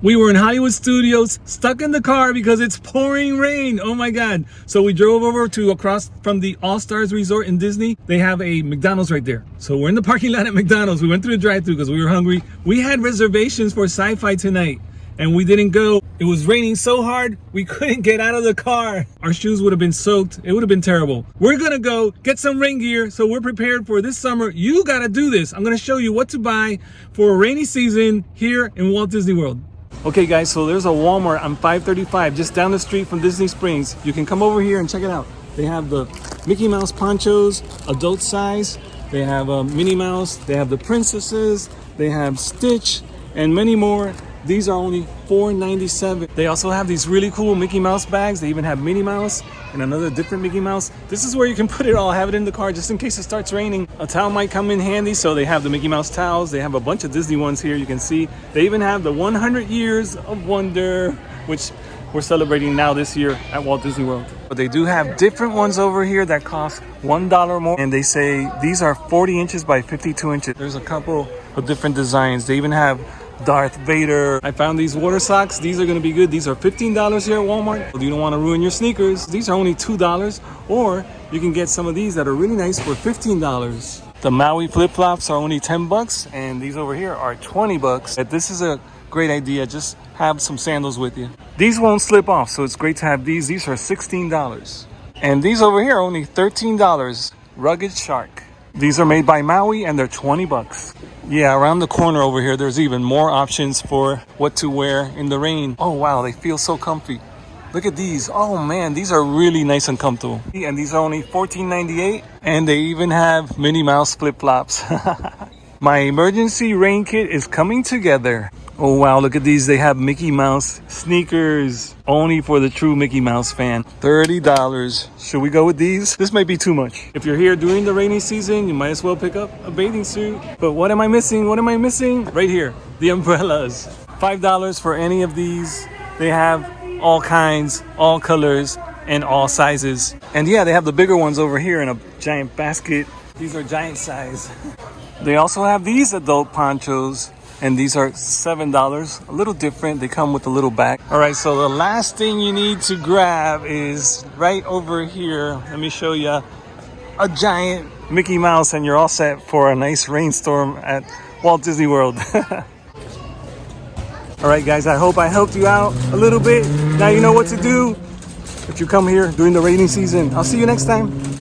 We were in Hollywood Studios, stuck in the car because it's pouring rain. Oh my God. So we drove over to across from the All-Stars Resort in Disney. They have a McDonald's right there. So we're in the parking lot at McDonald's. We went through the drive-thru because we were hungry. We had reservations for sci-fi tonight and we didn't go. It was raining so hard, we couldn't get out of the car. Our shoes would have been soaked. It would have been terrible. We're gonna go get some rain gear so we're prepared for this summer. You gotta do this. I'm gonna show you what to buy for a rainy season here in Walt Disney World. Okay guys, so there's a Walmart on 535 just down the street from Disney Springs. You can come over here and check it out. They have the Mickey Mouse ponchos, adult size. They have Minnie Mouse. They have the princesses. They have Stitch and many more. These are only $4.97. They also have these really cool Mickey Mouse bags. They even have Minnie Mouse and another different Mickey Mouse. This is where you can put it all, have it in the car just in case it starts raining. A towel might come in handy, so they have the Mickey Mouse towels. They have a bunch of Disney ones here, you can see. They even have the 100 Years of Wonder, which we're celebrating now this year at Walt Disney World. But they do have different ones over here that cost $1 more. And they say these are 40 inches by 52 inches. There's a couple of different designs. They even have Darth Vader. I found these water socks. These are going to be good. These are $15 here at Walmart. You don't want to ruin your sneakers. These are only $2. Or you can get some of these that are really nice for $15. The Maui flip-flops are only 10 bucks. And these over here are 20 bucks. This is a great idea. Just have some sandals with you. These won't slip off, so it's great to have these. These are $16. And these over here are only $13. Rugged Shark. These are made by Maui and they're 20 bucks. Yeah, around the corner over here, there's even more options for what to wear in the rain. Oh, wow, they feel so comfy. Look at these. Oh, man, these are really nice and comfortable. And these are only $14.98. And they even have Minnie Mouse flip-flops. My emergency rain kit is coming together. Oh, wow, look at these. They have Mickey Mouse sneakers. Only for the true Mickey Mouse fan. $30. Should we go with these? This might be too much. If you're here during the rainy season, you might as well pick up a bathing suit. But what am I missing? What am I missing? Right here, the umbrellas. $5 for any of these. They have all kinds, all colors, and all sizes. And yeah, they have the bigger ones over here in a giant basket. These are giant size. They also have these adult ponchos. And these are $7, a little different. They come with a little bag. All right, so the last thing you need to grab is right over here. Let me show you a giant Mickey Mouse and you're all set for a nice rainstorm at Walt Disney World. All right, guys, I hope I helped you out a little bit. Now you know what to do if you come here during the rainy season. I'll see you next time.